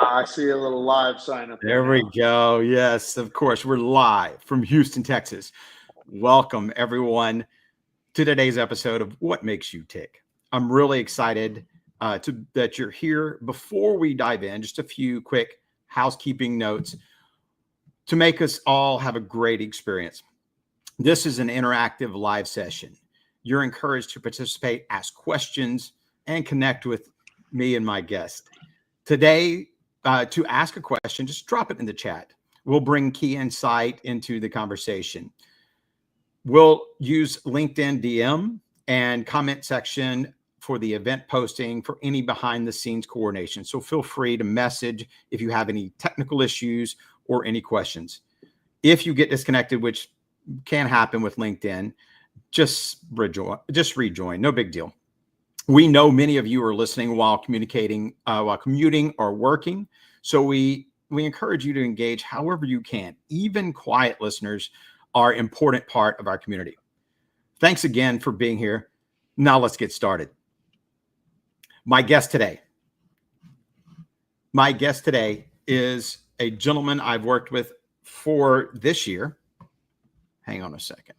I see a little live sign up there. There we go. Yes, of course. We're live from Houston, Texas. Welcome, everyone, to today's episode of What Makes You Tick. I'm really excited that you're here. Before we dive in, just a few quick housekeeping notes to make us all have a great experience. This is an interactive live session. You're encouraged to participate, ask questions, and connect with me and my guest. Today, to ask a question, just drop it in the chat. We'll bring key insight into the conversation. We'll use LinkedIn DM and comment section for the event posting for any behind the scenes coordination. So feel free to message if you have any technical issues or any questions. If you get disconnected, which can happen with LinkedIn, just rejoin. No big deal. We know many of you are listening while communicating, while commuting or working. So we encourage you to engage however you can. Even quiet listeners are an important part of our community. Thanks again for being here. Now let's get started. My guest today is a gentleman I've worked with for this year. Hang on a second.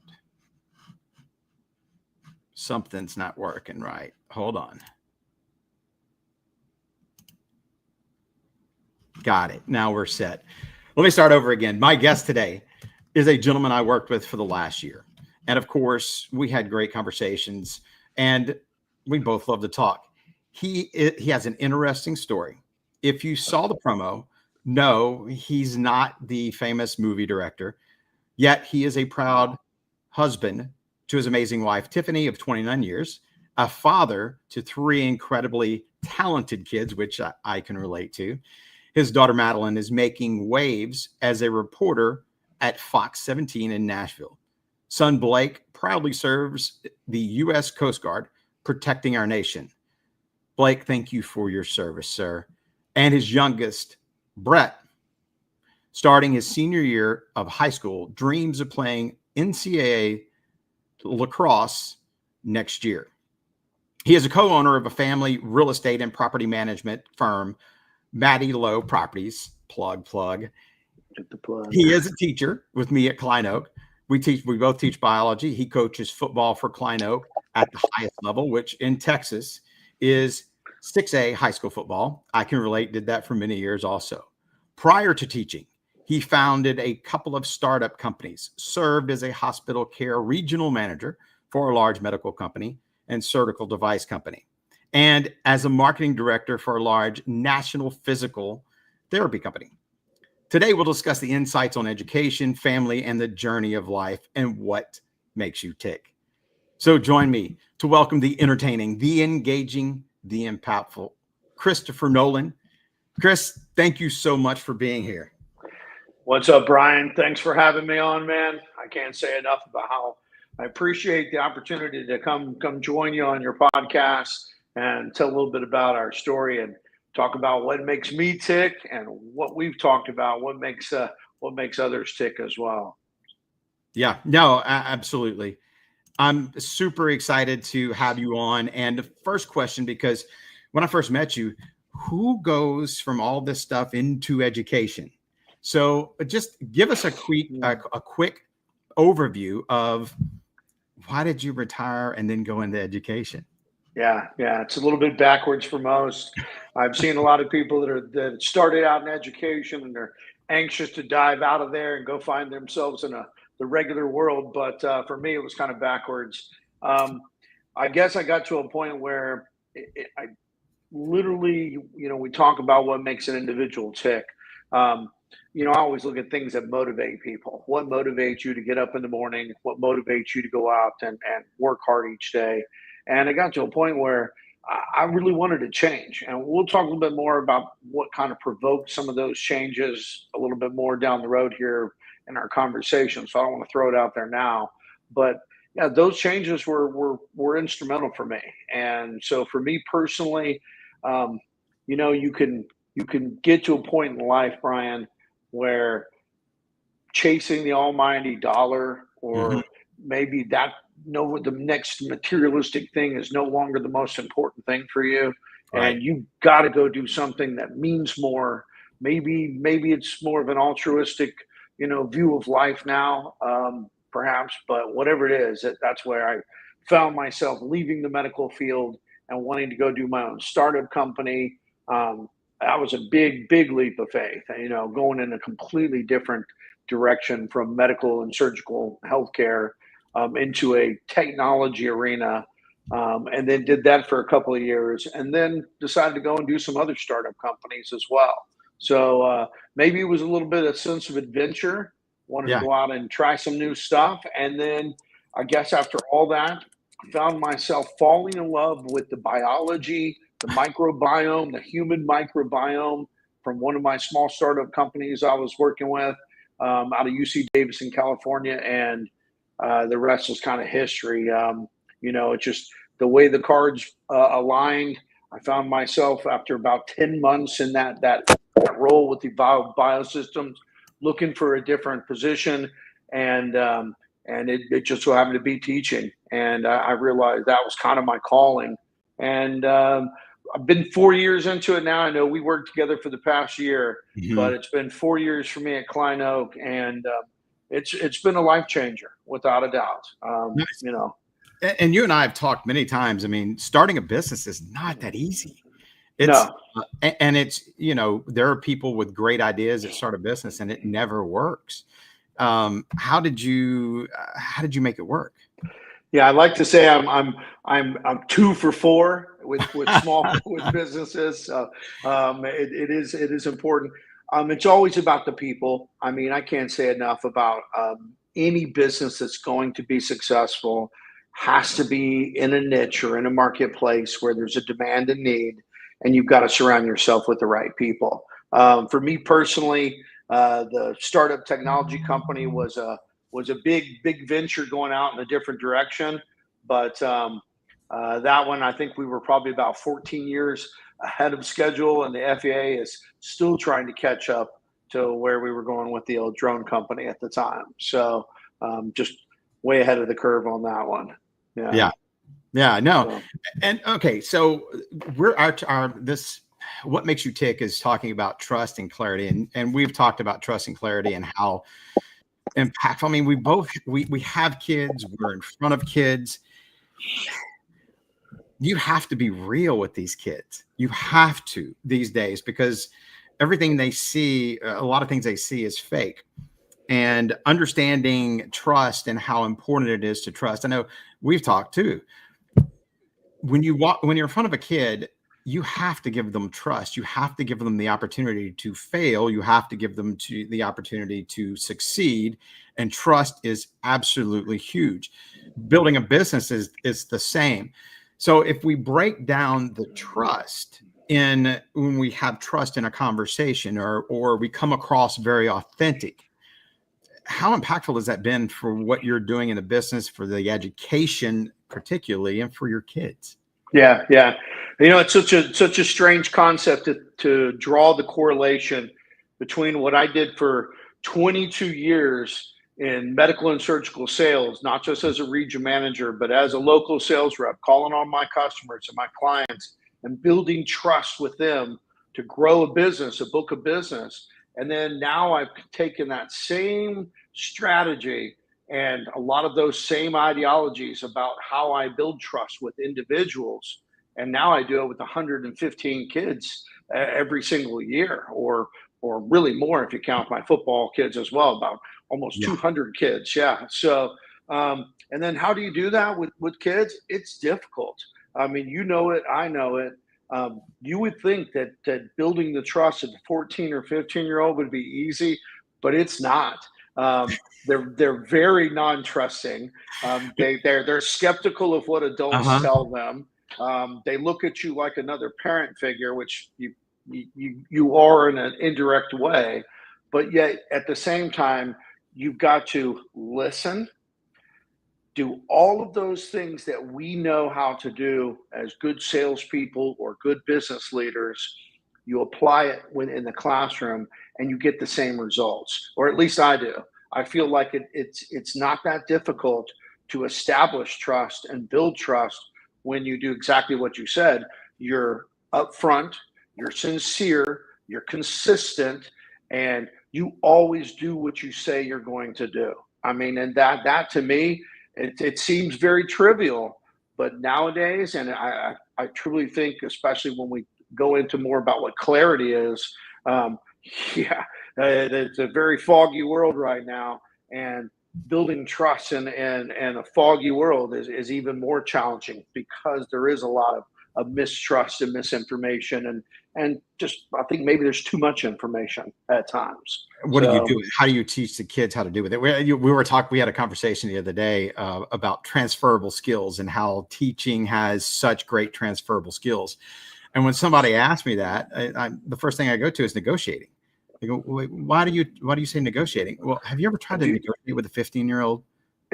Something's not working right. Hold on. Got it. Now we're set. Let me start over again. My guest today is a gentleman I worked with for the last year. And of course, we had great conversations and we both love to talk. He has an interesting story. If you saw the promo, no, he's not the famous movie director, yet he is a proud husband to his amazing wife, Tiffany, of 29 years, a father to 3 incredibly talented kids, which I can relate to. His daughter, Madeline, is making waves as a reporter at Fox 17 in Nashville. Son Blake proudly serves the U.S. Coast Guard, protecting our nation. Blake, thank you for your service, sir. And his youngest, Brett, starting his senior year of high school, dreams of playing NCAA lacrosse next year. He is a co-owner of a family real estate and property management firm, Matty Lowe Properties. Plug. Get the plug. He is a teacher with me at Klein Oak. We both teach biology. He coaches football for Klein Oak at the highest level, which in Texas is 6A high school football. I can relate, did that for many years also. Prior to teaching, he founded a couple of startup companies, served as a hospital care regional manager for a large medical company and surgical device company, and as a marketing director for a large national physical therapy company. Today, we'll discuss the insights on education, family, and the journey of life and what makes you tick. So join me to welcome the entertaining, the engaging, the impactful Christopher Nolan. Chris, thank you so much for being here. What's up, Bryan? Thanks for having me on, man. I can't say enough about how I appreciate the opportunity to come join you on your podcast and tell a little bit about our story and talk about what makes me tick and what we've talked about, what makes others tick as well. Yeah, no, absolutely. I'm super excited to have you on. And the first question, because when I first met you, who goes from all this stuff into education? So just give us a quick overview of why did you retire and then go into education? Yeah, it's a little bit backwards for most. I've seen a lot of people that started out in education and they're anxious to dive out of there and go find themselves in the regular world. But for me, it was kind of backwards. I guess I got to a point where I literally, we talk about what makes an individual tick. I always look at things that motivate people. What motivates you to get up in the morning? What motivates you to go out and work hard each day? And it got to a point where I really wanted to change. And we'll talk a little bit more about what kind of provoked some of those changes a little bit more down the road here in our conversation. So I don't want to throw it out there now. But yeah, those changes were instrumental for me. And so for me personally, you can get to a point in life, Bryan, where chasing the almighty dollar or maybe the next materialistic thing is no longer the most important thing for you. Right. and you got to go do something that means more. Maybe it's more of an altruistic, view of life now, perhaps, but whatever it is, that's where I found myself leaving the medical field and wanting to go do my own startup company. That was a big leap of faith, going in a completely different direction from medical and surgical healthcare, into a technology arena, and then did that for a couple of years, and then decided to go and do some other startup companies as well. So maybe it was a little bit of sense of adventure, wanted to Yeah. go out and try some new stuff, and then I guess after all that, I found myself falling in love with the biology, the microbiome, the human microbiome from one of my small startup companies I was working with, out of UC Davis in California, and the rest is kind of history. It's just the way the cards aligned. I found myself after about 10 months in that role with the biosystems, looking for a different position, and it just so happened to be teaching, and I realized that was kind of my calling, and I've been 4 years into it now. I know we worked together for the past year, but Mhm. it's been 4 years for me at Klein Oak, and it's been a life changer without a doubt. Nice. And you and I have talked many times. I mean, starting a business is not that easy. It's No, and it's, there are people with great ideas that start a business and it never works. How did you make it work? yeah, I like to say I'm 2 for 4 with small with businesses. So it is important. It's always about the people. I mean, I can't say enough about any business that's going to be successful has to be in a niche or in a marketplace where there's a demand and need, and you've got to surround yourself with the right people. For me personally, the startup technology company was a big venture going out in a different direction. But that one, I think we were probably about 14 years ahead of schedule, and the FAA is still trying to catch up to where we were going with the old drone company at the time. So just way ahead of the curve on that one. Yeah. Yeah. Yeah, no. So, And okay, so we're our this what makes you tick is talking about trust and clarity. And we've talked about trust and clarity and how impactful. I mean, we have kids, we're in front of kids. You have to be real with these kids. You have to these days because everything they see, a lot of things they see is fake. And understanding trust and how important it is to trust. I know we've talked too. When you're in front of a kid, you have to give them trust. You have to give them the opportunity to fail. You have to give them the opportunity to succeed. And trust is absolutely huge. Building a business is the same. So if we break down the trust in when we have trust in a conversation or we come across very authentic, how impactful has that been for what you're doing in the business, for the education, particularly, and for your kids? yeah. It's such a strange concept to draw the correlation between what I did for 22 years in medical and surgical sales, not just as a region manager, but as a local sales rep, calling on my customers and my clients and building trust with them to grow a business, a book of business. And then now I've taken that same strategy and a lot of those same ideologies about how I build trust with individuals. And now I do it with 115 kids every single year, or really more if you count my football kids as well, about almost Yeah. 200 kids. Yeah. So, and then how do you do that with kids? It's difficult. I mean, you know it, I know it. You would think that building the trust of a 14 or 15-year-old would be easy, but it's not. They're very non-trusting. They're skeptical of what adults Uh-huh. tell them. They look at you like another parent figure, which you are in an indirect way, but yet at the same time, you've got to listen, do all of those things that we know how to do as good salespeople or good business leaders. You apply it when in the classroom, and you get the same results, or at least I do. I feel like it's not that difficult to establish trust and build trust when you do exactly what you said. You're upfront, you're sincere, you're consistent, and you always do what you say you're going to do. I mean, and that to me, it seems very trivial, but nowadays, and I truly think, especially when we go into more about what clarity is, um, yeah, it's a very foggy world right now, and building trust in a foggy world is even more challenging because there is a lot of mistrust and misinformation, and just I think maybe there's too much information at times. What do you So do? How do you teach the kids how to do with it? We had a conversation the other day about transferable skills and how teaching has such great transferable skills. And when somebody asks me that, the first thing I go to is negotiating. They go, "Wait, why do you say negotiating?" Well, have you ever tried to negotiate with a 15-year-old?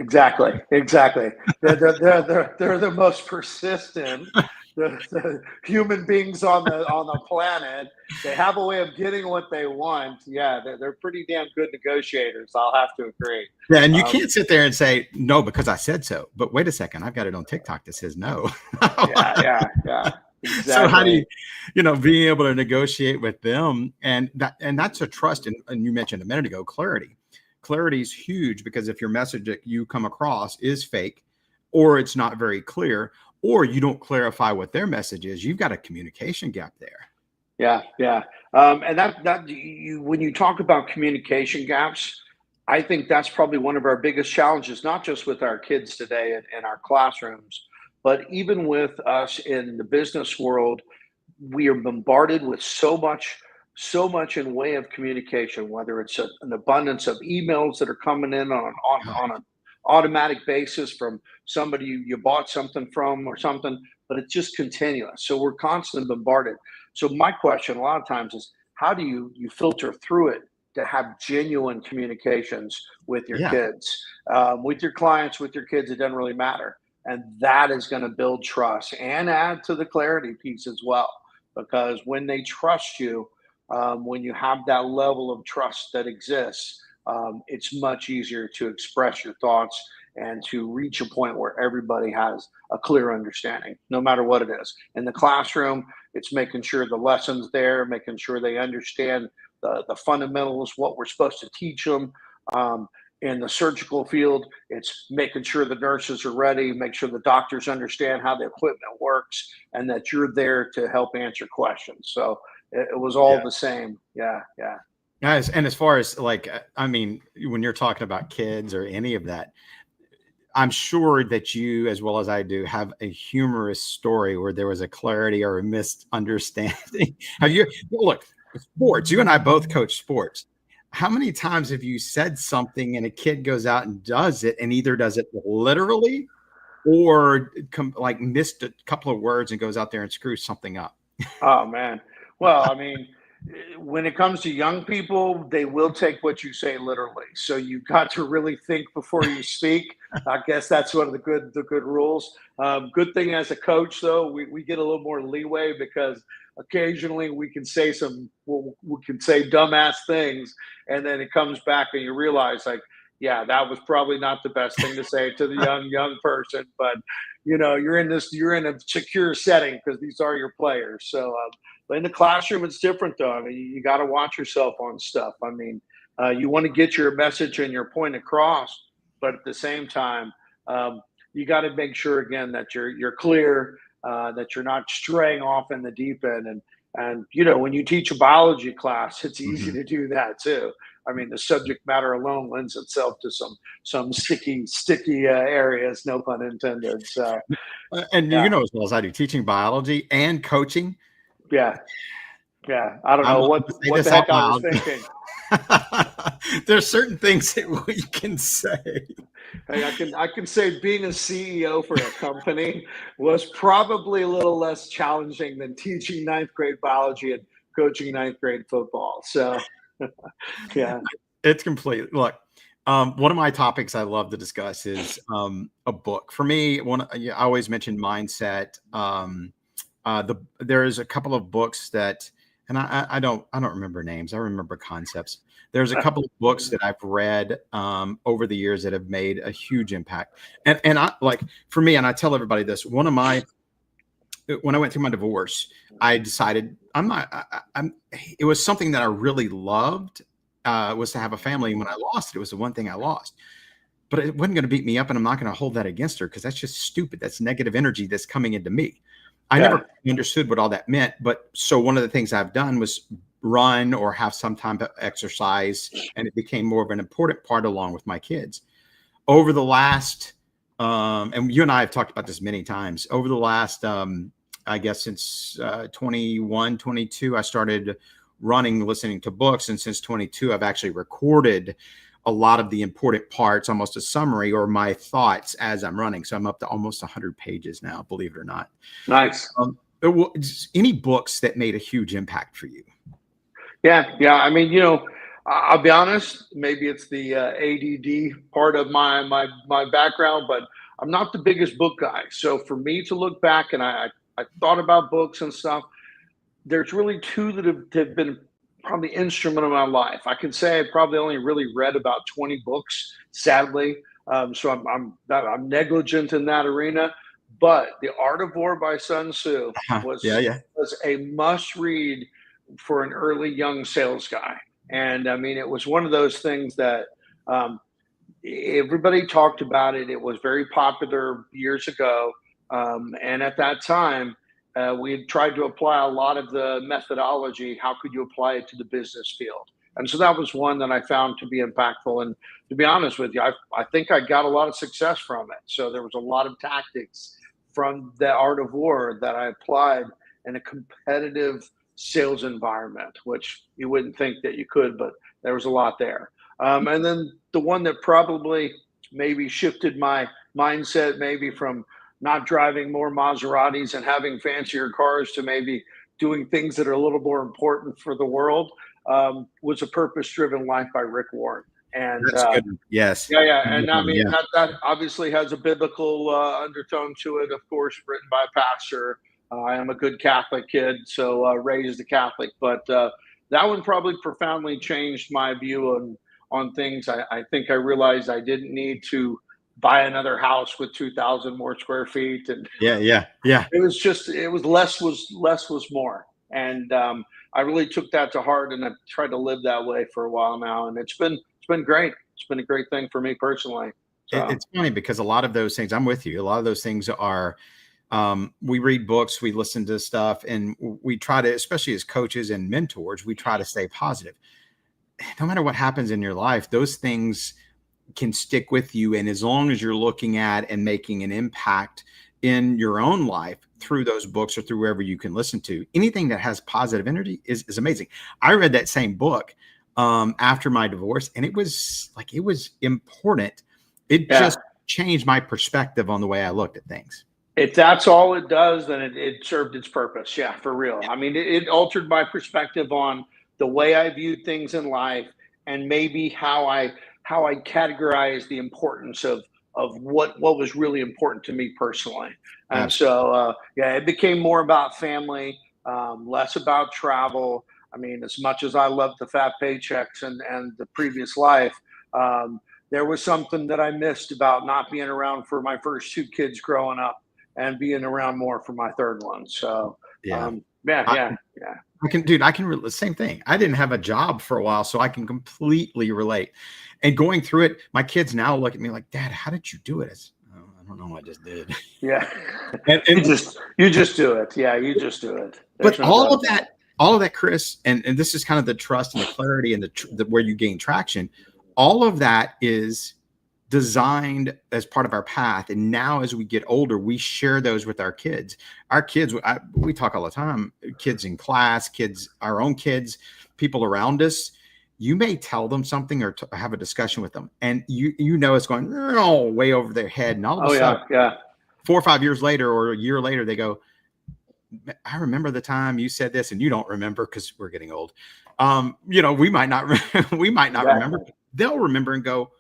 exactly. They're the most persistent. The human beings on the planet. They have a way of getting what they want. Yeah, they're pretty damn good negotiators. I'll have to agree. Yeah, and you can't sit there and say no because I said so. But wait a second, I've got it on TikTok that says no. Yeah. Exactly. So how do you being able to negotiate with them, and that's a trust. And you mentioned a minute ago, clarity. Clarity is huge, because if your message that you come across is fake, or it's not very clear, or you don't clarify what their message is, you've got a communication gap there. Yeah. And that when you talk about communication gaps, I think that's probably one of our biggest challenges, not just with our kids today in our classrooms, but even with us in the business world. We are bombarded with so much in way of communication, whether it's an abundance of emails that are coming in on an automatic basis from somebody you bought something from or something, but it's just continuous. So we're constantly bombarded. So my question a lot of times is, how do you filter through it to have genuine communications with your Yeah. kids, with your clients, with your kids? It doesn't really matter, and that is going to build trust and add to the clarity piece as well. Because when they trust you, when you have that level of trust that exists, it's much easier to express your thoughts and to reach a point where everybody has a clear understanding, no matter what it is. In the classroom, it's making sure the lesson's there, making sure they understand the fundamentals, what we're supposed to teach them. In the surgical field, it's making sure the nurses are ready, make sure the doctors understand how the equipment works, and that you're there to help answer questions. So it was all the same. Yeah. Guys, and as far as I mean, when you're talking about kids or any of that, I'm sure that you, as well as I do, have a humorous story where there was a clarity or a misunderstanding. Look, sports, you and I both coach sports. How many times have you said something and a kid goes out and does it, and either does it literally or missed a couple of words and goes out there and screws something up? Oh man. Well, I mean, when it comes to young people, they will take what you say literally. So you've got to really think before you speak. I guess that's one of the good rules. Good thing as a coach, though, we get a little more leeway because occasionally we can say we can say dumbass things, and then it comes back and you realize yeah, that was probably not the best thing to say to the young person, but you're in a secure setting because these are your players. So but in the classroom, it's different, though. I mean, you got to watch yourself on stuff. I mean, you want to get your message and your point across, but at the same time, you got to make sure again that you're clear, that you're not straying off in the deep end. And when you teach a biology class, it's easy to do that too. I mean, the subject matter alone lends itself to some sticky areas, no pun intended. So, and as well as I do, teaching biology and coaching. Yeah. I don't know what the heck I was thinking. There's certain things that we can say. Hey, I can say being a CEO for a company was probably a little less challenging than teaching ninth grade biology and coaching ninth grade football. So, yeah, it's complete. Look, one of my topics I love to discuss is a book. For me, I always mention mindset. There's a couple of books that, and I don't remember names. I remember concepts. There's a couple of books that I've read over the years that have made a huge impact. And I for me, and I tell everybody this, one of my when I went through my divorce, I decided I'm not, it was something that I really loved, was to have a family. And when I lost it, it was the one thing I lost, but it wasn't going to beat me up. And I'm not going to hold that against her, because that's just stupid. That's negative energy that's coming into me. I never understood what all that meant. But so one of the things I've done was run or have some time to exercise. And it became more of an important part along with my kids over the last, and you and I have talked about this many times over the last, I guess since 21, 22, I started running, listening to books. And since 22, I've actually recorded a lot of the important parts, almost a summary or my thoughts as I'm running. So I'm up to almost 100 pages now, believe it or not. Nice. Any books that made a huge impact for you? Yeah. I mean, I'll be honest, maybe it's the ADD part of my background, but I'm not the biggest book guy. So for me to look back, and I thought about books and stuff, there's really two that have been probably instrumental in my life. I can say I probably only really read about 20 books, sadly. So I'm negligent in that arena. But The Art of War by Sun Tzu was a must read for an early young sales guy. And I mean, it was one of those things that everybody talked about it. It was very popular years ago. And at that time, we had tried to apply a lot of the methodology. How could you apply it to the business field? And so that was one that I found to be impactful. And to be honest with you, I think I got a lot of success from it. So there was a lot of tactics from The Art of War that I applied in a competitive sales environment, which you wouldn't think that you could, but there was a lot there. And then the one that probably maybe shifted my mindset, maybe from not driving more Maseratis and having fancier cars to maybe doing things that are a little more important for the world, was A Purpose-Driven Life by Rick Warren. And That's good. Yes. And I mean, that obviously has a biblical undertone to it, of course, written by a pastor. I am a good Catholic kid, so raised a Catholic, but that one probably profoundly changed my view on things. I think I realized I didn't need to buy another house with 2,000 more square feet, and it was less was more. And I really took that to heart, and I've tried to live that way for a while now, and it's been great. It's been a great thing for me personally. So. It's funny because a lot of those things, I'm with you. A lot of those things are, we read books, we listen to stuff, and we try to, especially as coaches and mentors, we try to stay positive. No matter what happens in your life, those things can stick with you. And as long as you're looking at and making an impact in your own life through those books or through wherever you can listen to, anything that has positive energy is amazing. I read that same book after my divorce, and it was important. It just changed my perspective on the way I looked at things. If that's all it does, then it served its purpose. Yeah, for real. I mean, it altered my perspective on the way I viewed things in life, and maybe how I categorize the importance of what was really important to me personally. And so, it became more about family, less about travel. I mean, as much as I loved the fat paychecks and the previous life, there was something that I missed about not being around for my first two kids growing up and being around more for my third one. So, I can the same thing. I didn't have a job for a while, so I can completely relate. And going through it, my kids now look at me like, Dad, how did you do it? I don't know. I just did. Yeah. and you just do it. Yeah. You just do it. But all of that, Chris, and this is kind of the trust and the clarity and the where you gain traction. All of that is designed as part of our path. And now as we get older, we share those with our kids. Our kids, we talk all the time, kids in class, our own kids, people around us. You may tell them something or have a discussion with them, and you know it's going way over their head. And all of a sudden, 4 or 5 years later or a year later, they go, I remember the time you said this, and you don't remember because we're getting old. We might not remember. They'll remember and go,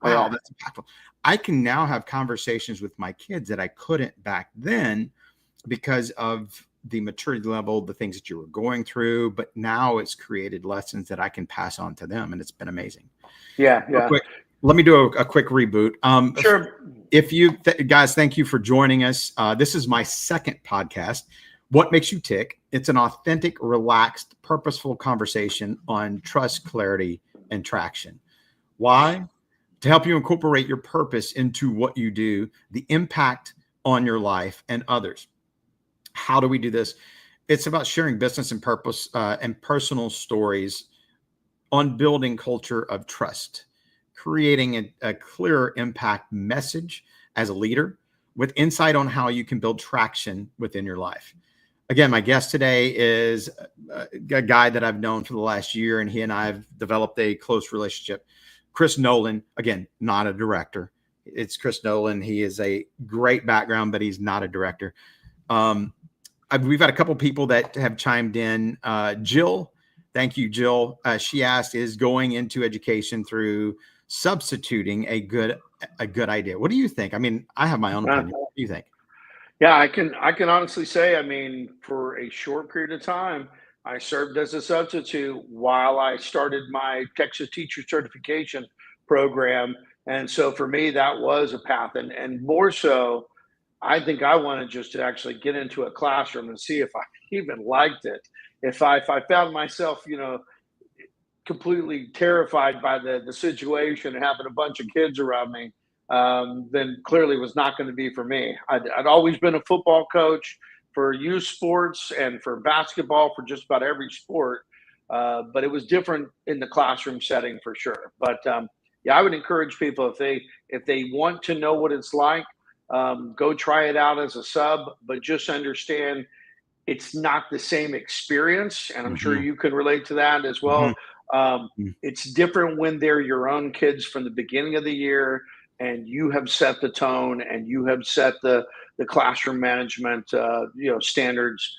wow, that's impactful. I can now have conversations with my kids that I couldn't back then because of the maturity level, the things that you were going through, but now it's created lessons that I can pass on to them. And it's been amazing. Yeah. Let me do a quick reboot. Sure. If you guys, thank you for joining us. This is my second podcast, What Makes You Tick. It's an authentic, relaxed, purposeful conversation on trust, clarity, and traction. Why? To help you incorporate your purpose into what you do, the impact on your life and others. How do we do this? It's about sharing business and purpose and personal stories on building culture of trust, creating a clearer impact message as a leader with insight on how you can build traction within your life. Again, my guest today is a guy that I've known for the last year, and he and I have developed a close relationship. Chris Nolan, again, not a director. It's Chris Nolan. He is a great background, but he's not a director. We've had a couple people that have chimed in. Jill, thank you, Jill. She asked, is going into education through substituting a good idea? What do you think? I mean, I have my own opinion. What do you think? Yeah, I can honestly say, I mean, for a short period of time, I served as a substitute while I started my Texas teacher certification program. And so for me, that was a path. And more so, I think I wanted just to actually get into a classroom and see if I even liked it. If I found myself, completely terrified by the situation and having a bunch of kids around me, then clearly was not going to be for me. I'd always been a football coach for youth sports and for basketball, for just about every sport, but it was different in the classroom setting for sure. But yeah, I would encourage people, if they want to know what it's like, go try it out as a sub, but just understand it's not the same experience. And I'm sure you can relate to that as well. It's different when they're your own kids from the beginning of the year, and you have set the tone and you have set the classroom management standards.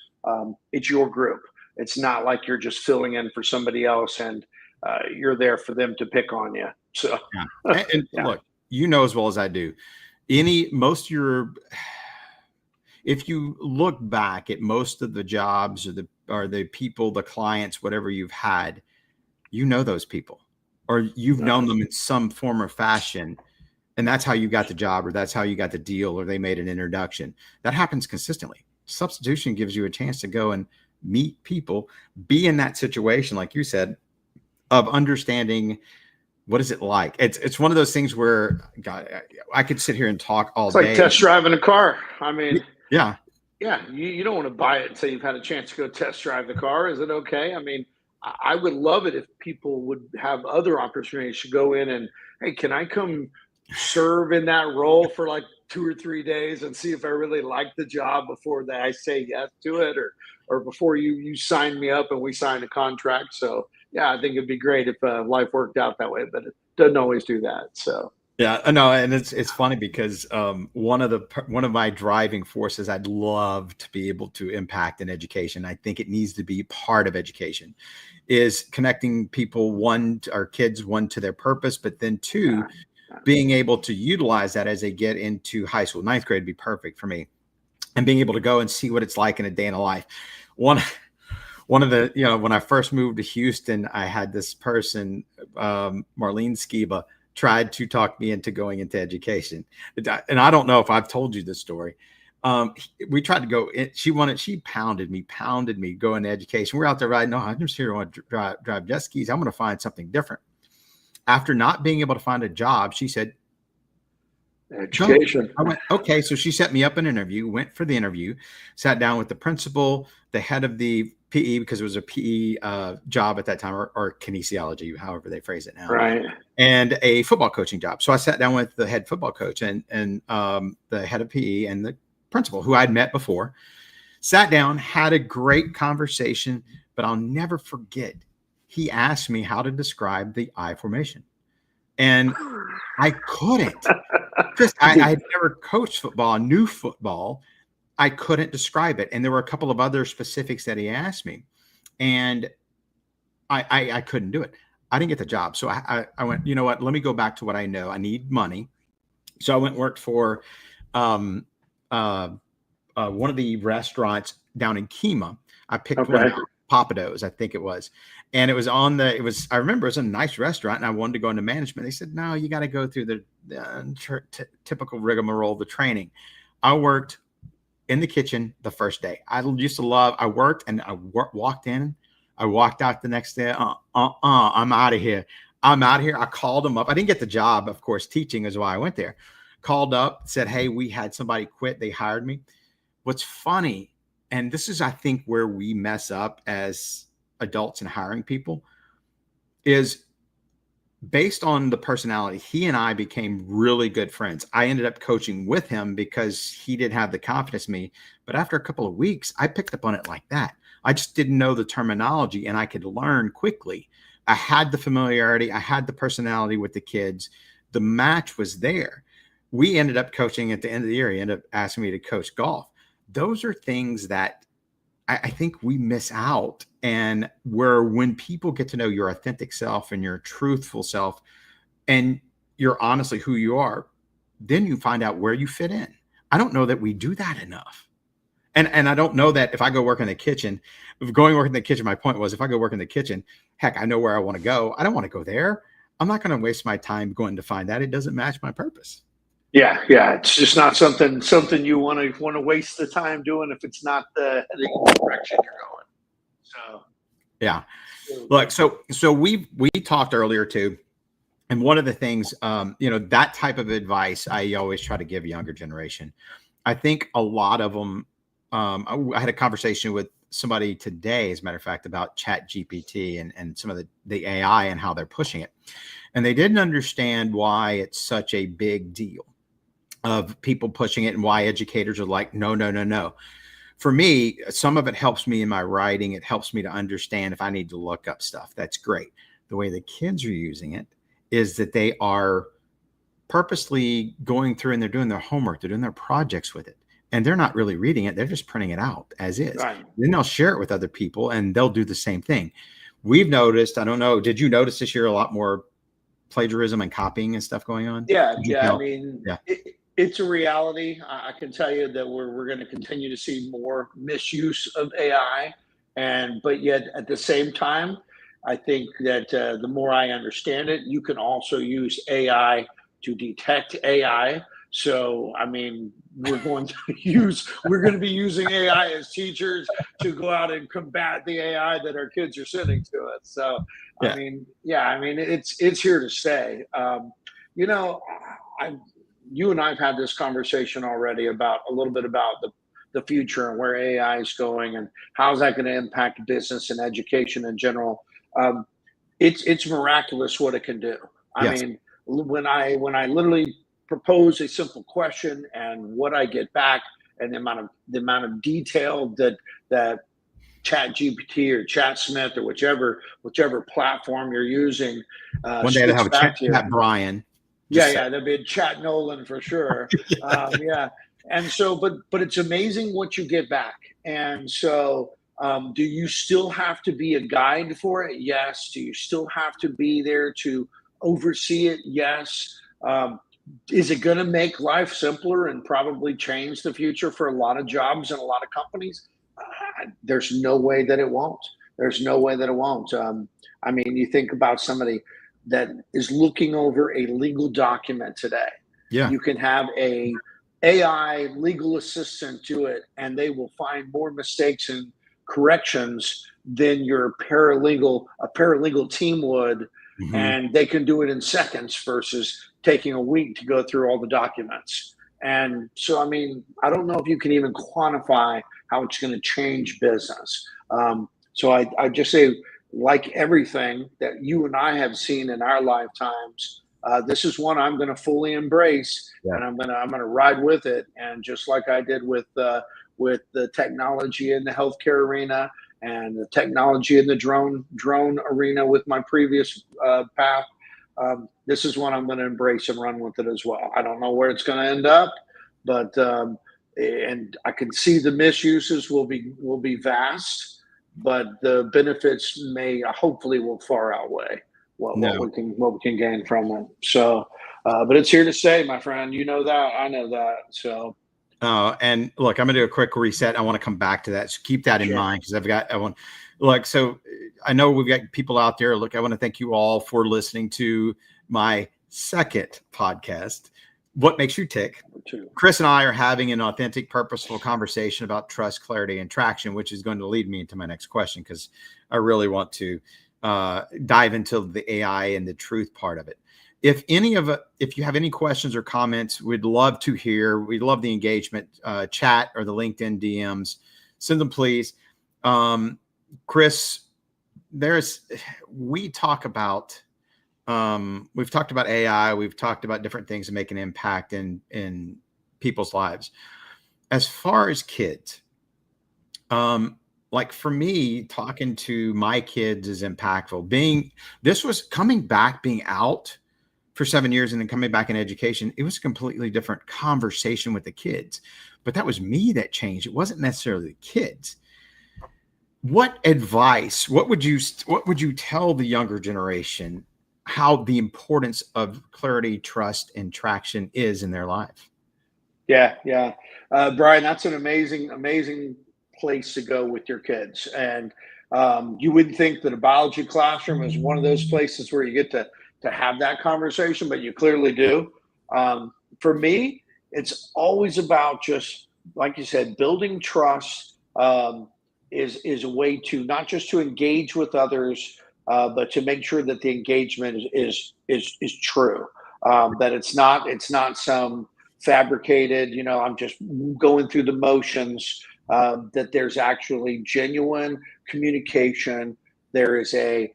It's your group. It's not like you're just filling in for somebody else and you're there for them to pick on you. So and yeah. Look, as well as I do, if you look back at most of the jobs or the people, the clients, whatever you've had, those people, or you've known them in some form or fashion, and that's how you got the job, or that's how you got the deal, or they made an introduction. That happens consistently. Substitution gives you a chance to go and meet people, be in that situation, like you said, of understanding what is it like. It's one of those things where, God, I could sit here and talk all day. It's like test driving a car. I mean, yeah, you don't want to buy it until you've had a chance to go test drive the car. Is it okay? I mean, I would love it if people would have other opportunities to go in and, hey, can I come serve in that role for like 2 or 3 days and see if I really like the job before I say yes to it, or before you sign me up and we sign a contract. So yeah, I think it'd be great if life worked out that way, but it doesn't always do that. So yeah, no, and it's funny because one of my driving forces, I'd love to be able to impact in education. I think it needs to be part of education, is connecting people, our kids, to their purpose, but then two, being able to utilize that as they get into high school. 9th grade would be perfect for me, and being able to go and see what it's like in a day in a life. One of the, when I first moved to Houston, I had this person, Marlene Skiba, tried to talk me into going into education. And I don't know if I've told you this story. We tried to go, she pounded me, go into education. We're out there riding. No, I'm just here to drive jet skis. I'm going to find something different. After not being able to find a job, she said, education. I went, okay. So she set me up an interview, went for the interview, sat down with the principal, the head of the PE, because it was a PE job at that time, or kinesiology, however they phrase it now. Right. And a football coaching job. So I sat down with the head football coach and the head of PE and the principal, who I'd met before, sat down, had a great conversation, but I'll never forget. He asked me how to describe the I formation. And I couldn't. I had never coached football, I knew football. I couldn't describe it. And there were a couple of other specifics that he asked me. And I couldn't do it. I didn't get the job. So I went, you know what? Let me go back to what I know. I need money. So I went and worked for one of the restaurants down in Kemah. I picked one. Papados, I think it was. And it was I remember it was a nice restaurant and I wanted to go into management. They said, no, you got to go through the typical rigmarole of the training. I worked in the kitchen the first day. I worked and I walked in. I walked out the next day. I'm out of here. I called them up. I didn't get the job, of course. Teaching is why I went there. Called up, said, hey, we had somebody quit. They hired me. What's funny, and this is, I think, where we mess up as adults in hiring people, is based on the personality. He and I became really good friends. I ended up coaching with him because he didn't have the confidence in me. But after a couple of weeks, I picked up on it like that. I just didn't know the terminology and I could learn quickly. I had the familiarity. I had the personality with the kids. The match was there. We ended up coaching at the end of the year. He ended up asking me to coach golf. Those are things that I think we miss out. And where when people get to know your authentic self and your truthful self, and you're honestly who you are, then you find out where you fit in. I don't know that we do that enough. And I don't know that if I go work in the kitchen, my point was, if I go work in the kitchen, heck, I know where I want to go. I don't want to go there. I'm not going to waste my time going to find that. It doesn't match my purpose. Yeah. It's just not something you want to waste the time doing if it's not the direction you're going. So yeah. Look, so we talked earlier too. And one of the things, that type of advice I always try to give younger generation. I think a lot of them, I had a conversation with somebody today, as a matter of fact, about Chat GPT and some of the AI and how they're pushing it. And they didn't understand why it's such a big deal of people pushing it and why educators are like, no. For me, some of it helps me in my writing. It helps me to understand if I need to look up stuff. That's great. The way the kids are using it is that they are purposely going through and they're doing their homework. They're doing their projects with it. And they're not really reading it. They're just printing it out as is. Right. Then they'll share it with other people and they'll do the same thing. We've noticed, I don't know, did you notice this year a lot more plagiarism and copying and stuff going on? Yeah. I mean, it's a reality. I can tell you that we're going to continue to see more misuse of AI. But yet at the same time, I think that the more I understand it, you can also use AI to detect AI. So, I mean, we're going to be using AI as teachers to go out and combat the AI that our kids are sending to us. So, Yeah. I mean, it's here to stay. You and I've had this conversation already about a little bit about the future and where AI is going and how's that going to impact business and education in general. It's miraculous what it can do. I mean, when I literally propose a simple question and what I get back and the amount of detail that Chat GPT or Chat Smith or whichever platform you're using one day they have a chat Bryan. There'll be a Chat Nolan for sure. And so, but it's amazing what you get back. And so, do you still have to be a guide for it? Yes. Do you still have to be there to oversee it? Yes. Is it going to make life simpler and probably change the future for a lot of jobs and a lot of companies? There's no way that it won't. I mean, you think about somebody that is looking over a legal document today. Yeah. You can have a AI legal assistant do it, and they will find more mistakes and corrections than a paralegal team would. Mm-hmm. And they can do it in seconds versus taking a week to go through all the documents. And so, I mean, I don't know if you can even quantify how it's going to change business. So I just say, like everything that you and I have seen in our lifetimes, this is one I'm going to fully embrace, and I'm going to ride with it. And just like I did with the technology in the healthcare arena and the technology in the drone arena with my previous path, this is one I'm going to embrace and run with it as well. I don't know where it's going to end up, but and I can see the misuses will be vast. But the benefits hopefully will far outweigh what we can gain from it. So, but it's here to stay, my friend. You know that, I know that. So, And look, I'm going to do a quick reset. I want to come back to that. So keep that in Sure. mind, because so I know we've got people out there. Look, I want to thank you all for listening to my second podcast, What Makes You Tick. Chris and I are having an authentic, purposeful conversation about trust, clarity, and traction, which is going to lead me into my next question, because I really want to dive into the AI and the truth part of it. If you have any questions or comments, we'd love to hear. We'd love the engagement, chat or the LinkedIn DMs. Send them, please. Chris, we've talked about AI. We've talked about different things that make an impact in people's lives. As far as kids, like for me, talking to my kids is impactful. This was coming back, being out for 7 years and then coming back in education. It was a completely different conversation with the kids, but that was me that changed. It wasn't necessarily the kids. What advice, what would you tell the younger generation, how the importance of clarity, trust, and traction is in their life? Yeah. Bryan, that's an amazing place to go with your kids. And you wouldn't think that a biology classroom is one of those places where you get to have that conversation, but you clearly do. For me, it's always about, just like you said, building trust. Is a way to not just to engage with others, but to make sure that the engagement is true. That it's not some fabricated. I'm just going through the motions. That there's actually genuine communication. There is a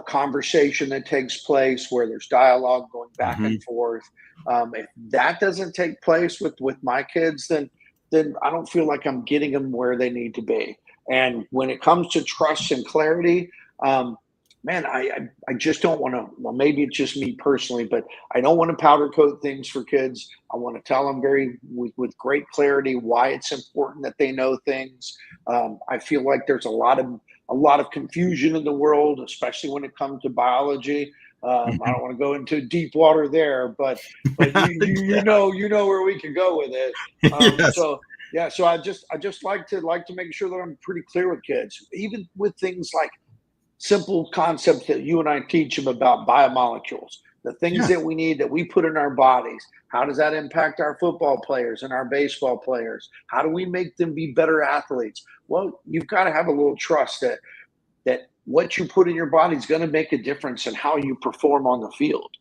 conversation that takes place where there's dialogue going back and forth. If that doesn't take place with my kids, then I don't feel like I'm getting them where they need to be. And when it comes to trust and clarity, man, I just don't want to. Well, maybe it's just me personally, but I don't want to powder coat things for kids. I want to tell them with great clarity why it's important that they know things. I feel like there's a lot of confusion in the world, especially when it comes to biology. I don't want to go into deep water there, but you know where we can go with it. Yes. So I just like to make sure that I'm pretty clear with kids, even with things like simple concepts that you and I teach them about biomolecules, the things that we need, that we put in our bodies. How does that impact our football players and our baseball players? How do we make them be better athletes? Well, you've got to have a little trust that what you put in your body is going to make a difference in how you perform on the field.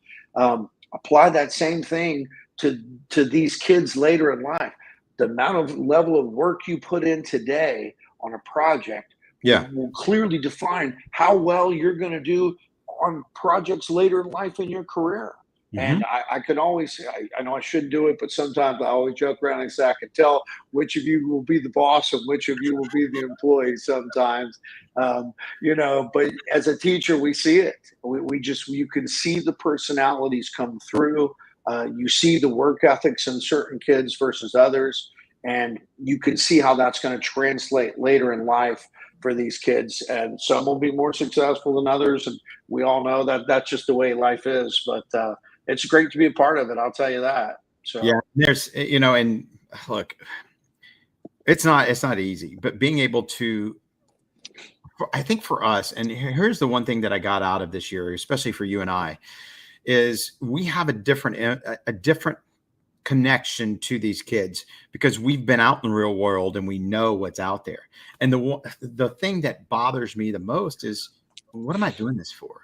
Apply that same thing to these kids later in life. The amount of level of work you put in today on a project will clearly define how well you're going to do on projects later in life in your career. And I can always, I know I shouldn't do it, but sometimes I always joke around and say, I can tell which of you will be the boss and which of you will be the employee sometimes. But as a teacher, we see it. You can see the personalities come through. You see the work ethics in certain kids versus others, and you can see how that's going to translate later in life for these kids. And some will be more successful than others, and we all know that that's just the way life is. But it's great to be a part of it, I'll tell you that. So there's and look, it's not easy, but being able to, I think for us, and here's the one thing that I got out of this year, especially for you and I, is we have a different connection to these kids because we've been out in the real world and we know what's out there. And the thing that bothers me the most is, what am I doing this for?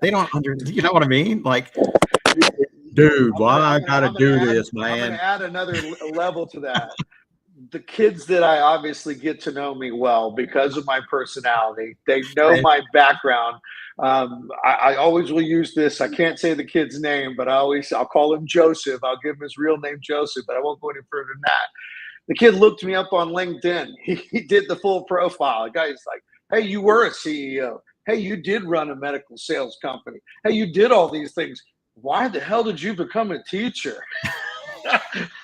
They don't you know what I mean? Like, dude, why I gotta do this, man? I'm gonna add another level to that. The kids that I obviously get to know me well because of my personality, they know my background. I always will use this. I can't say the kid's name, but I'll call him Joseph. I'll give him his real name, Joseph, but I won't go any further than that. The kid looked me up on LinkedIn. He did the full profile. The guy's like, hey, you were a CEO. Hey, you did run a medical sales company. Hey, you did all these things. Why the hell did you become a teacher?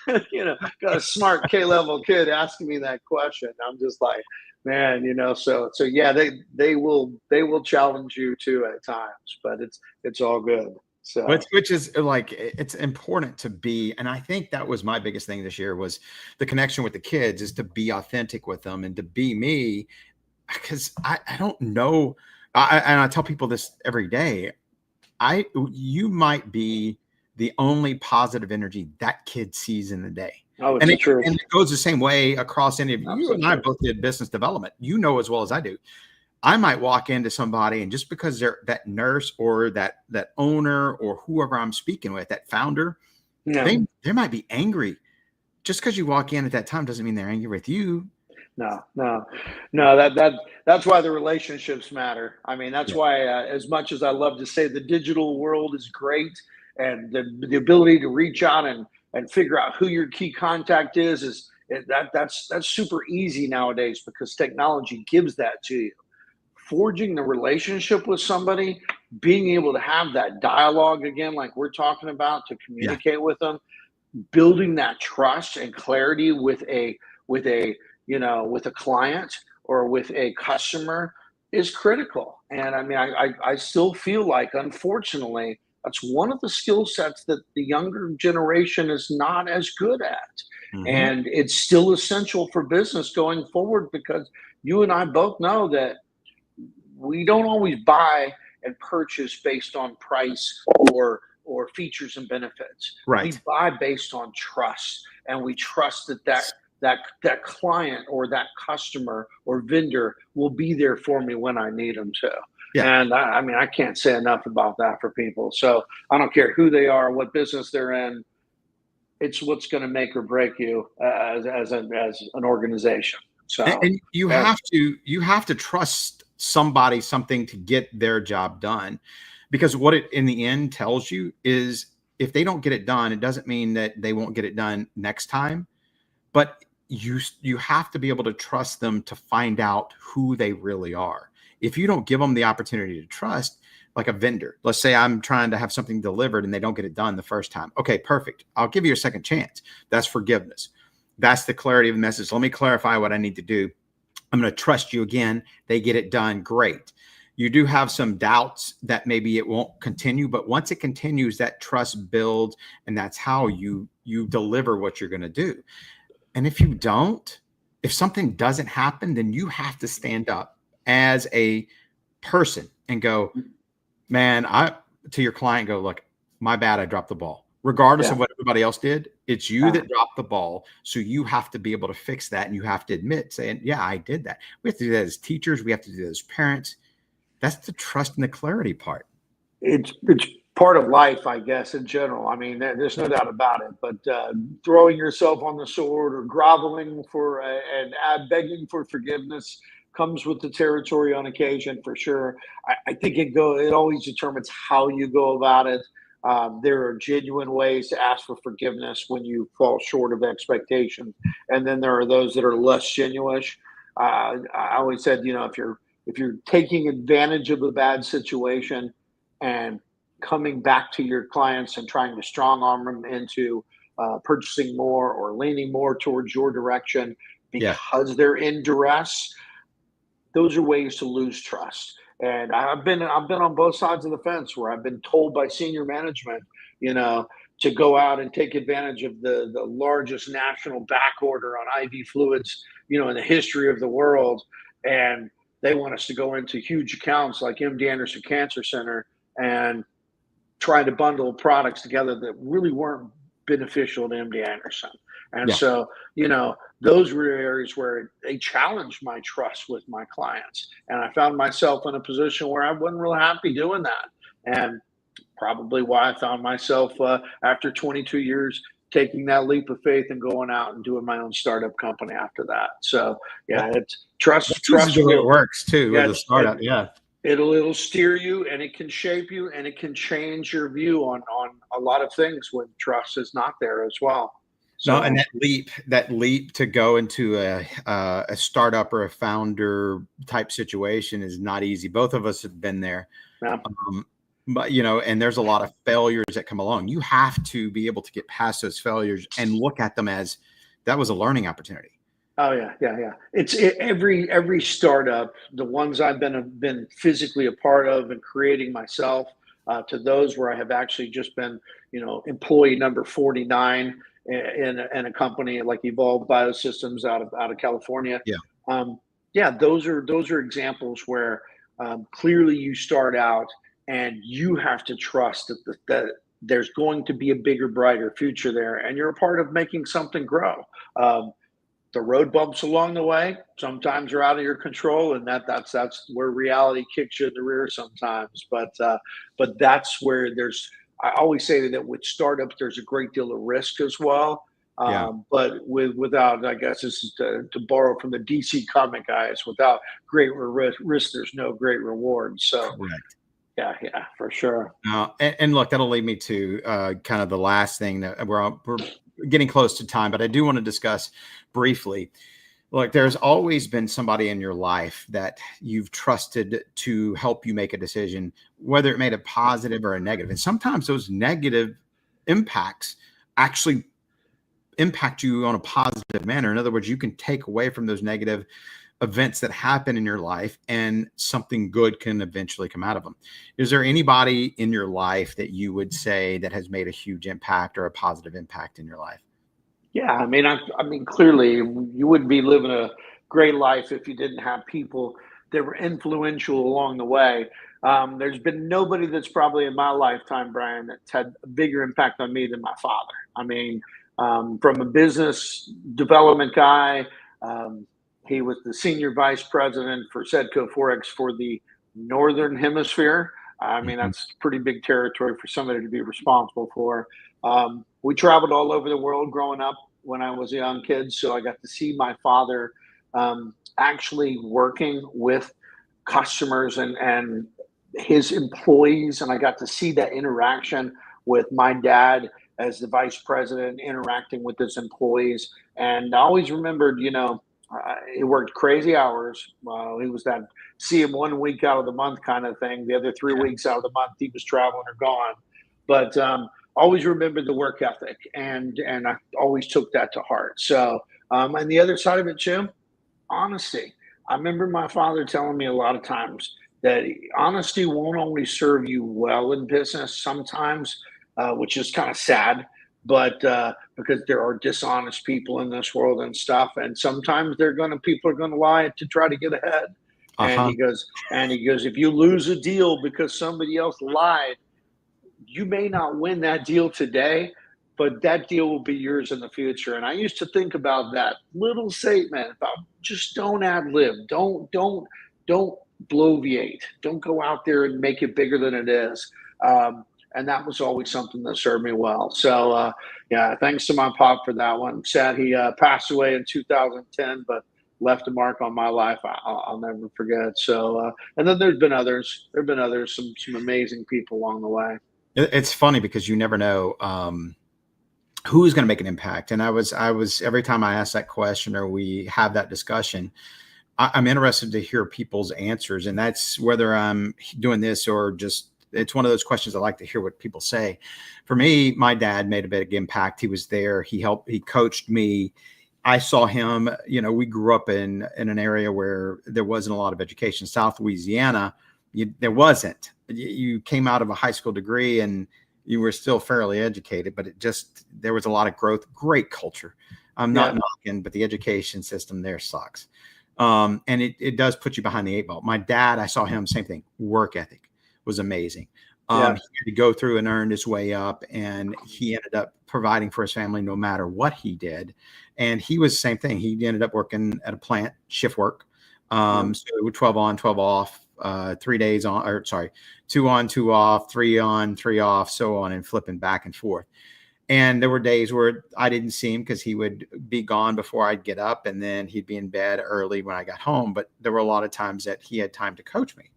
Got a smart K-level kid asking me that question. I'm just like, man, so yeah, they will challenge you too at times, but it's all good. So Which is like, it's important to be, and I think that was my biggest thing this year was the connection with the kids, is to be authentic with them and to be me, because I don't know. And I tell people this every day. You might be the only positive energy that kid sees in the day. oh, it's And the it, truth. and it goes the same way across any of you. And Absolutely I true. both did business development. You know as well as I do. I might walk into somebody, and just because they're that nurse or that owner or whoever I'm speaking with, that founder, No, they might be angry. Just because you walk in at that time doesn't mean they're angry with you. no, no, no. That's why the relationships matter. I mean, that's Yeah. why, as much as I love to say the digital world is great, and the ability to reach out and figure out who your key contact is that's super easy nowadays because technology gives that to you. Forging the relationship with somebody, being able to have that dialogue again, like we're talking about, to Yeah. communicate with them, building that trust and clarity with a with a client or with a customer is critical. And I mean, I still feel like, unfortunately, that's one of the skill sets that the younger generation is not as good at. Hmm. And it's still essential for business going forward, because you and I both know that we don't always buy and purchase based on price or features and benefits. We Right. buy based on trust, and we trust that client or that customer or vendor will be there for me when I need them to. Yeah. And I mean, I can't say enough about that for people. So I don't care who they are, what business they're in. It's what's going to make or break you as an organization. So And you yeah, have to trust somebody something to get their job done, because what it in the end tells you is, if they don't get it done, it doesn't mean that they won't get it done next time, but you have to be able to trust them to find out who they really are. If you don't give them the opportunity to trust, like a vendor, let's say I'm trying to have something delivered and they don't get it done the first time. Okay, perfect. I'll give you a second chance. That's forgiveness. That's the clarity of the message. Let me clarify what I need to do. I'm going to trust you again. They get it done. Great. You do have some doubts that maybe it won't continue, but once it continues, that trust builds, and that's how you deliver what you're going to do. And if you don't, if something doesn't happen, then you have to stand up as a person and go, man, to your client, go, look, my bad, I dropped the ball. Regardless yeah. of what everybody else did, it's you Uh, that dropped the ball. So you have to be able to fix that, and you have to admit, saying, yeah, I did that. We have to do that as teachers. We have to do that as parents. That's the trust and the clarity part. it's part of life, I guess, in general. I mean, there's no doubt about it. But throwing yourself on the sword or groveling for and begging for forgiveness comes with the territory on occasion, for sure. I think it always determines how you go about it. There are genuine ways to ask for forgiveness when you fall short of expectations, and then there are those that are less genuine. I always said, if you're taking advantage of a bad situation and coming back to your clients and trying to strong arm them into purchasing more or leaning more towards your direction Yeah. because they're in duress, those are ways to lose trust. And I've been on both sides of the fence, where I've been told by senior management, you know, to go out and take advantage of the largest national back order on IV fluids, in the history of the world. And they want us to go into huge accounts like MD Anderson Cancer Center and trying to bundle products together that really weren't beneficial to MD Anderson. And Yeah. so, those were areas where they challenged my trust with my clients. And I found myself in a position where I wasn't real happy doing that. And probably why I found myself, after 22 years, taking that leap of faith and going out and doing my own startup company after that. So, That, yeah, it's trust. that's usually Trust the way it will, works too yeah, with a startup. Yeah. it'll steer you, and it can shape you, and it can change your view on a lot of things when trust is not there as well. No, and So that leap to go into a startup or a founder type situation is not easy. Both of us have been there. yeah. But and there's a lot of failures that come along. You have to be able to get past those failures and look at them as, that was a learning opportunity. Oh yeah, yeah, yeah. Every startup, the ones I've been physically a part of and creating myself, to those where I have actually just been, employee number 49 in a company like Evolve Biosystems out of California. Yeah. Yeah, those are examples where clearly you start out and you have to trust that there's going to be a bigger, brighter future there, and you're a part of making something grow. Um, the road bumps along the way sometimes are out of your control, and that's where reality kicks you in the rear sometimes. But that's where I always say that with startups there's a great deal of risk as well. Yeah. But without, I guess this is to borrow from the DC comic guys, without great risk there's no great reward. So Correct. yeah, for sure. And look, that'll lead me to kind of the last thing that we're getting close to time, but I do want to discuss briefly. Look, there's always been somebody in your life that you've trusted to help you make a decision, whether it made a positive or a negative. And sometimes those negative impacts actually impact you on a positive manner. In other words, you can take away from those negative events that happen in your life and something good can eventually come out of them. Is there anybody in your life that you would say that has made a huge impact or a positive impact in your life? Yeah, I mean, clearly, you wouldn't be living a great life if you didn't have people that were influential along the way. There's been nobody that's probably in my lifetime, Brian, that's had a bigger impact on me than my father. I mean, from a business development guy, um, he was the senior vice president for Sedco Forex for the Northern Hemisphere. I mean, Mhm. that's pretty big territory for somebody to be responsible for. We traveled all over the world growing up when I was a young kid, so I got to see my father actually working with customers and his employees, and I got to see that interaction with my dad as the vice president interacting with his employees. And I always remembered, he worked crazy hours. He was that see him 1 week out of the month kind of thing. The other 3 weeks out of the month, he was traveling or gone. But always remembered the work ethic, and I always took that to heart. So, and the other side of it, Jim, honesty. I remember my father telling me a lot of times that honesty won't only serve you well in business sometimes, which is kind of sad, but because there are dishonest people in this world and stuff, and sometimes people are gonna lie to try to get ahead. And Uh-huh. he goes, if you lose a deal because somebody else lied, you may not win that deal today, but that deal will be yours in the future. And I used to think about that little statement about just don't ad lib, don't bloviate, don't go out there and make it bigger than it is. And that was always something that served me well. So yeah, thanks to my pop for that one. Sad he passed away in 2010, but left a mark on my life I'll never forget. So and then there's been others. There've been others, some amazing people along the way. It's funny because you never know who's going to make an impact. And I was every time I ask that question or we have that discussion, I'm interested to hear people's answers. And that's whether I'm doing this or just, it's one of those questions I like to hear what people say. For me, my dad made a big impact. He was there. He helped, he coached me. I saw him, we grew up in an area where there wasn't a lot of education. South Louisiana, there wasn't. You came out of a high school degree and you were still fairly educated, but there was a lot of growth, great culture. I'm not knocking, but the education system there sucks. And it does put you behind the eight ball. My dad, I saw him, same thing, work ethic was amazing. He had to go through and earn his way up, and he ended up providing for his family no matter what he did. And he was the same thing. He ended up working at a plant, shift work. So 12 on, 12 off, 3 days on, or sorry, 2 on, 2 off, 3 on, 3 off, so on, and flipping back and forth. And there were days where I didn't see him because he would be gone before I'd get up, and then he'd be in bed early when I got home. But there were a lot of times that he had time to coach me.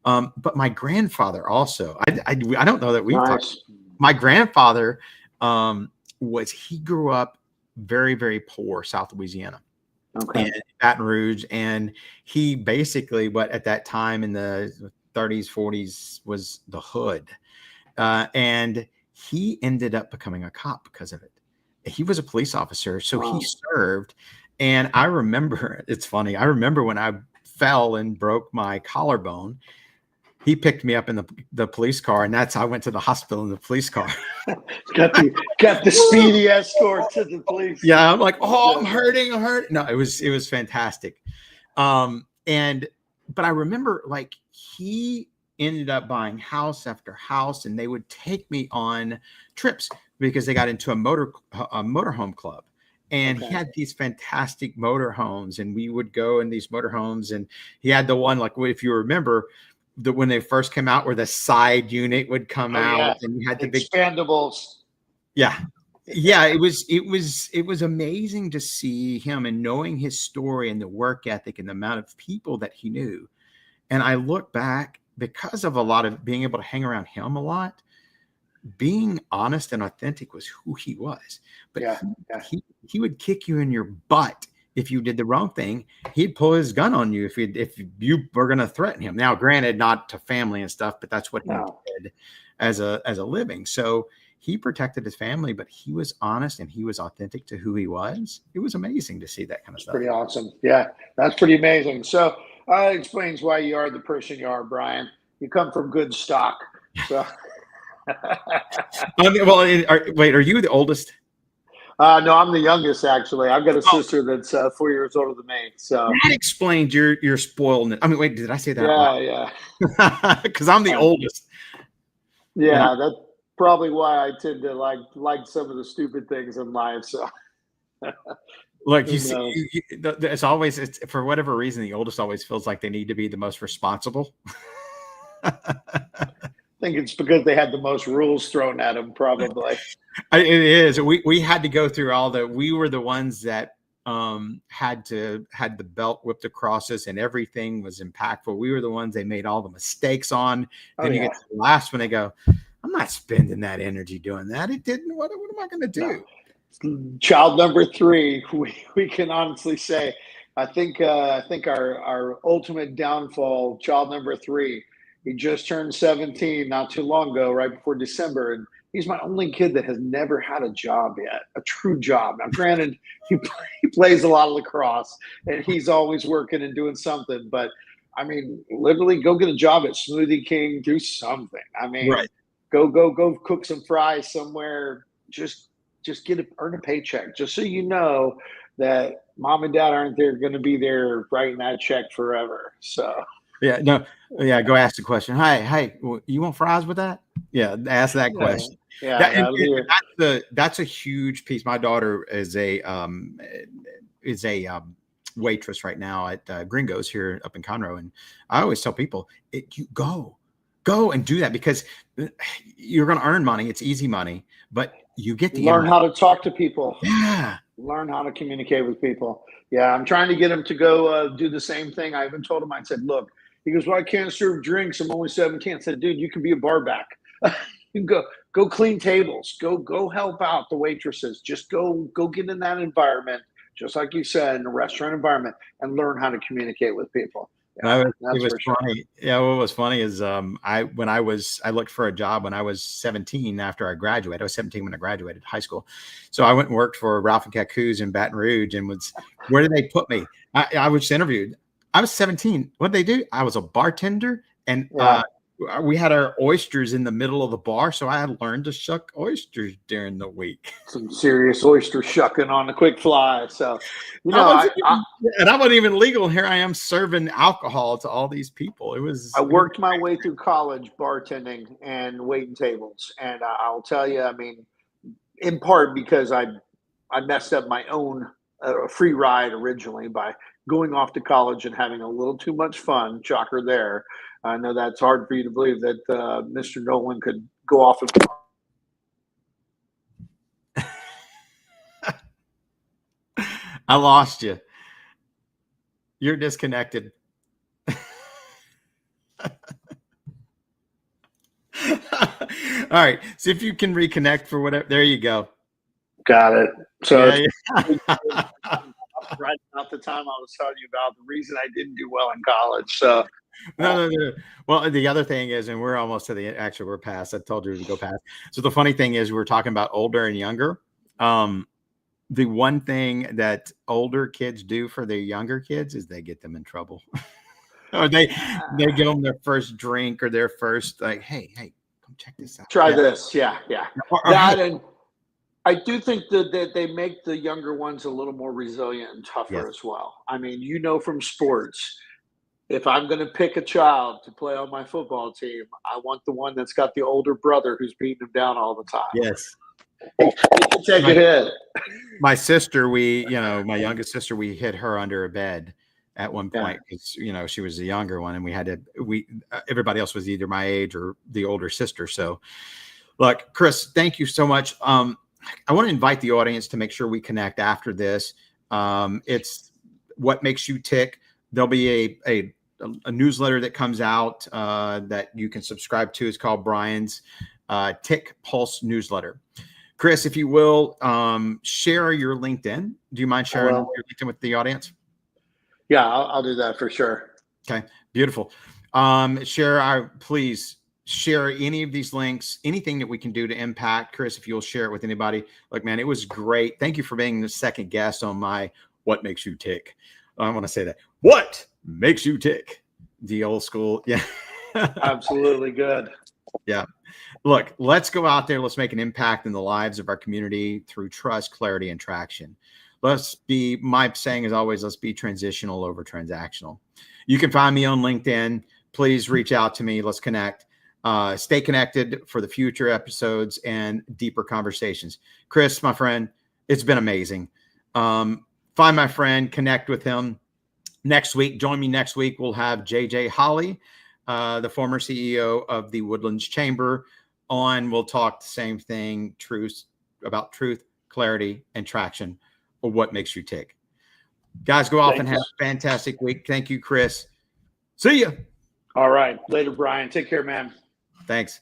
But my grandfather also, I don't know that we've talked. My grandfather he grew up very, very poor, South Louisiana. Okay. And Baton Rouge, and he basically, what at that time in the 30s, 40s was the hood, and he ended up becoming a cop because of it. He was a police officer, so he served. And I remember, it's funny, I remember when I fell and broke my collarbone, he picked me up in the police car, and that's how I went to the hospital in the police car. got the speedy escort to the police. Yeah, I'm like, oh, I'm hurting. No, it was fantastic. But I remember, like, he ended up buying house after house, and they would take me on trips because they got into a motorhome club. And he had these fantastic motorhomes, and we would go in these motorhomes. And he had the one, like, if you remember, when they first came out, where the side unit would come out, and you had the big expandables. Yeah. It was amazing to see him, and knowing his story and the work ethic and the amount of people that he knew. And I look back, because of a lot of being able to hang around him a lot, being honest and authentic was who he was. But he would kick you in your butt if you did the wrong thing. He'd pull his gun on you if you were going to threaten him. Now, granted, not to family and stuff, but that's what he did as a living. So he protected his family, but he was honest and he was authentic to who he was. It was amazing to see that kind of stuff. Pretty awesome. Yeah, that's pretty amazing. So that explains why you are the person you are, Bryan. You come from good stock. So. Well, wait, are you the oldest? No, I'm the youngest, actually. I've got a sister that's 4 years older than me. So that explains your spoiledness. I mean, wait, did I say that? Yeah. Because I'm the oldest. Yeah, that's probably why I tend to like some of the stupid things in life. So, look, you see, it's for whatever reason, the oldest always feels like they need to be the most responsible. I think it's because they had the most rules thrown at them, probably. It is. We had to go through we were the ones that had the belt whipped across us, and everything was impactful. We were the ones they made all the mistakes on. Then you get to the last one, they go, I'm not spending that energy doing that. It didn't. What am I going to do? No. Child number 3, we can honestly say, I think our ultimate downfall, child number 3, he just turned 17 not too long ago, right before December, and he's my only kid that has never had a job yet, a true job. Now, granted, he plays a lot of lacrosse, and he's always working and doing something. But I mean, literally, go get a job at Smoothie King, do something. I mean, go cook some fries somewhere. Just earn a paycheck, just so you know that mom and dad aren't going to be there writing that check forever. So. Go ask the question. Hey, you want fries with that? Yeah, ask that question. That's a huge piece. My daughter is a waitress right now at Gringo's here up in Conroe, and I always tell people, you go and do that, because you're going to earn money. It's easy money, but you get to learn how to talk to people. Yeah, learn how to communicate with people. Yeah, I'm trying to get him to go do the same thing. I even told him, I said, look. He goes, well, I can't serve drinks. I'm only 17. I said, dude, you can be a bar back. You can go clean tables. Go help out the waitresses. Just go get in that environment, just like you said, in a restaurant environment, and learn how to communicate with people. Yeah, it was funny. Sure. Yeah, what was funny is I looked for a job when I was 17 after I graduated. I was 17 when I graduated high school. So I went and worked for Ralph and Cacoo's in Baton Rouge, and where did they put me? I was interviewed. I was 17. What did they do? I was a bartender, and we had our oysters in the middle of the bar, so I had learned to shuck oysters during the week. Some serious oyster shucking on the quick fly. So, and I wasn't even legal. And here I am serving alcohol to all these people. I worked my way through college bartending and waiting tables, and I'll tell you, I mean, in part because I messed up my own free ride originally by going off to college and having a little too much fun. Shocker there. I know that's hard for you to believe that Mr. Nolan could go off and. I lost you. You're disconnected. All right. See if you can reconnect for whatever. There you go. Got it. So right about the time I was telling you about the reason I didn't do well in college. So no. Well, the other thing is, and we're almost to we're past. I told you to go past. So the funny thing is, we're talking about older and younger. The one thing that older kids do for their younger kids is they get them in trouble. Or they give them their first drink or their first like, hey, come check this out. Try Yeah. this. Yeah. Yeah. Or, hey, That, and I do think that they make the younger ones a little more resilient and tougher yes, as well. I mean, from sports, if I'm going to pick a child to play on my football team, I want the one that's got the older brother who's beating him down all the time. yes. He can take a hit. My sister, my youngest sister, we hid her under a bed at one Yeah. point because she was the younger one, and everybody else was either my age or the older sister. So, look, Chris, thank you so much. I want to invite the audience to make sure we connect after this. It's What Makes You Tick. There'll be a newsletter that comes out that you can subscribe to. It's called Bryan's Tick Pulse newsletter. Chris, if you will, share your LinkedIn. Do you mind sharing your LinkedIn with the audience? Yeah, I'll do that for sure. Okay, beautiful. Please share any of these links, anything that we can do to impact. Chris, if you'll share it with anybody. Look, man, it was great. Thank you for being the second guest on my What Makes You Tick. I want to say that. What makes you tick? The old school. Yeah. Absolutely good. Yeah. Look, let's go out there. Let's make an impact in the lives of our community through trust, clarity, and traction. My saying is always, let's be transitional over transactional. You can find me on LinkedIn. Please reach out to me. Let's connect. Stay connected for the future episodes and deeper conversations. Chris, my friend, it's been amazing. Find my friend, connect with him next week. Join me next week. We'll have JJ Holly, the former CEO of the Woodlands Chamber, on. We'll talk the same thing, about truth, clarity, and traction, or what makes you tick. Guys, go off and have a fantastic week. Thank you, Chris. See ya. All right. Later, Bryan. Take care, man. Thanks.